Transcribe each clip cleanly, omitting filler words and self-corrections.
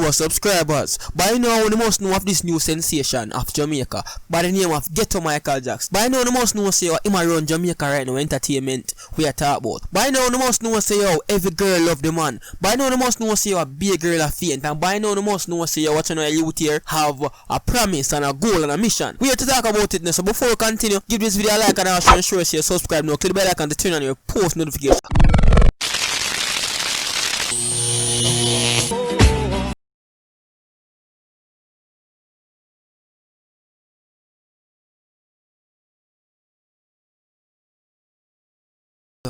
viewers, subscribers, by now you must know of this new sensation of Jamaica by the name of Ghetto Michael Jackson. By now you must know say him around Jamaica right now, entertainment we are talk about. By now you must know say every girl love the man. By now you must know say a big girl a faint, and by now you must know say what you know youth here have a promise and a goal and a mission. We have to talk about it now. So before we continue, give this video a like and also ensure you subscribe now. Click the bell icon to turn on your post notification.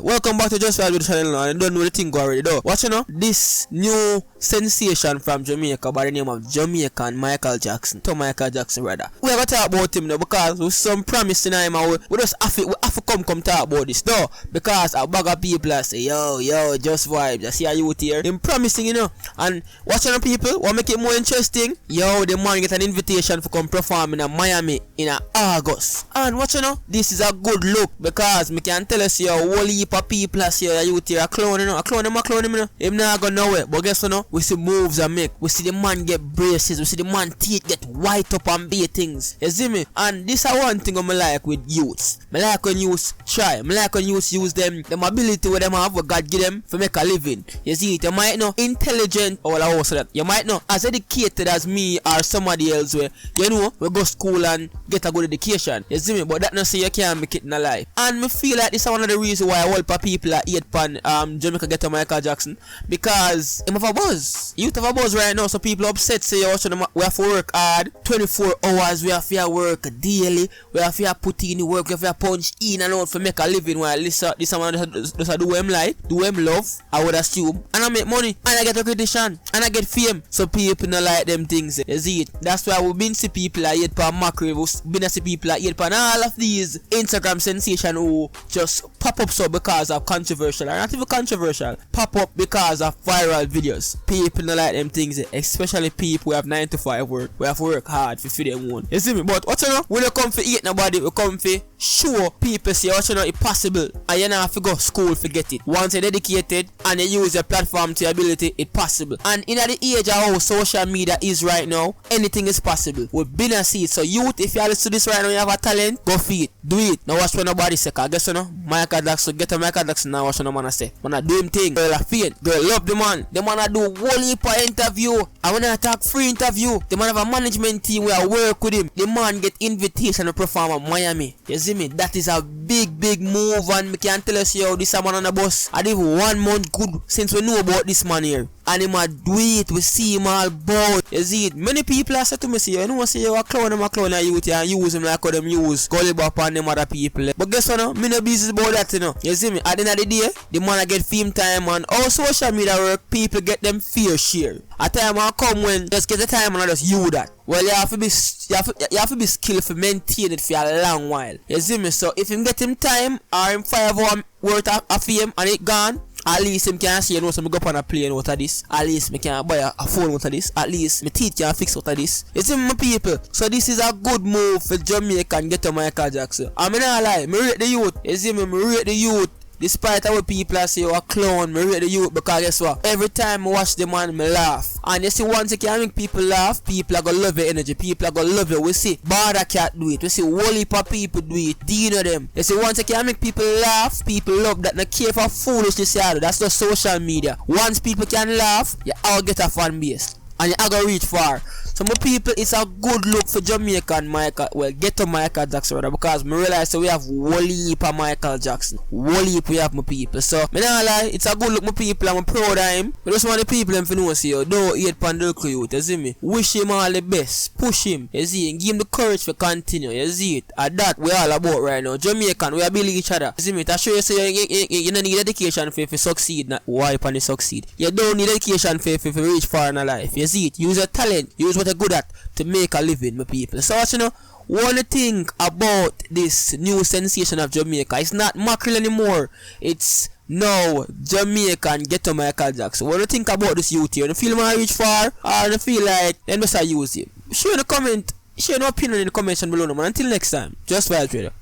Welcome back to Just Vibe with the channel, and I don't know the thing already though. Watch you know, this new sensation from Jamaica by the name of Jamaican Michael Jackson. To Michael Jackson rather. We have to talk about him now because with some promise in him, and we just have to come talk about this though. Because a bag of people say, yo, Just Vibe, I see a youth here. Him promising, you know. And watch on people, what make it more interesting? Yo, the man get an invitation to come perform in Miami in August. And watch you know, this is a good look because me can tell us your whole heap of people here, youth here, a clown, you know, a clown, you know. Him not go nowhere, but guess what, you know? We see moves and make. We see the man get braces. We see the man teeth get white up and be things. You see me? And this is one thing I like with youths. I like when youths try. I like when youths use them ability where them have what God give them for make a living. You see it? You might know intelligent or also that. You might know as educated as me or somebody else where you know we go school and get a good education. You see me? But that not say you can't make it in a life. And me feel like this is one of the reasons why all people are hate pan Jamaica Ghetto Michael Jackson, because him have a buzz. Youth have a buzz right now, so people upset say we have to work hard 24 hours, we have to work daily, we have to put in the work, we have to punch in and out to make a living, while this man just do him like, do him love, I would assume, and I make money, and I get recognition, and I get fame, so people don't like them things, you see it? That's why we've been see people are hate pan Macri, we've been see people are hate pan all of these Instagram sensation who just pop up so because of controversial, or not even controversial, pop up because of viral videos. People don't like them things, especially people who have 9 to 5 work. We have to work hard to feed them one. You see me? But what you know, we don't come for eat nobody, we come for show people say what you know it's possible, and you don't have to go school to get it. Once you're dedicated and you use your platform to your ability, it's possible. And in the age of how social media is right now, anything is possible. We've been a seed. So youth, if you are listening to this right now, you have a talent, go for it, do it. Now watch what nobody say, cause guess you know, Michael Jackson, get a Michael Jackson now, watch what no man say. Man a do him thing, girl a faint, girl love the man. The man a do whole heap of interview, and when I talk free interview, the man have a management team where I work with him. The man get invitation to perform at Miami. You see me? That is a big move, and me can tell us yo, this a man on the bus. I did 1 month good since we know about this man here. And him a do it, we see him all bout. You see it? Many people are said to me, say, you know, say you a clown and youth and use him like how them use gullible upon them other people. But guess what, no? Me no business about that, you know. You see me? At the end of the day, the man a get fame time, and all social media work, people get them fair share. A time will come when just get the time and I just you that. Well, you have to be skillful to maintain it for a long while. You see me? So if him get him time or him 5 hours worth of fame and it gone, at least him can say, you know, so me go up on a plane out of this. At least me can buy a phone out of this. At least my teeth can fix out of this. You see my people? So this is a good move for Jamaica and Ghetto Michael Jackson. I mean, I lie. Me rate the youth. You see me? Me rate the youth. Despite our people say you a clown, me rate the youth because guess what? Every time I watch the man, me laugh. And you see, once you can make people laugh, people are gonna love your energy. People are gonna love you. We see Barda Cat do it. We see whole heap of people do it. Do you know them? You see, once you can make people laugh, people love that. No care for foolishness you do. That's the social media. Once people can laugh, you all get a fan base. And you are gonna reach far. So my people, it's a good look for Jamaica and Michael, well, Ghetto Michael Jackson rather, because me realize so we have whole heap of Michael Jackson. Whole heap we have my people. So me not lie, it's a good look my people, I'm proud of him. But just want the people them to know see you don't hate pan the youth, you see me? Wish him all the best, push him, you see, and give him the courage to continue, you see it. And that we all about right now. Jamaican, we are building each other. You see me? To show you say you don't need education for succeed, not why pan succeed. You don't need education for reach far in life. You see it? Use your talent, use what you're good at to make a living, my people. So you know, one thing about this new sensation of Jamaica, it's not mackerel anymore. It's now Jamaica and Ghetto Michael Jackson. What do you think about this youth here? You feel my reach far, or you feel like them just use it? Share in the comment, share your opinion in the comment section below, man. Until next time, Just Vibe Trader.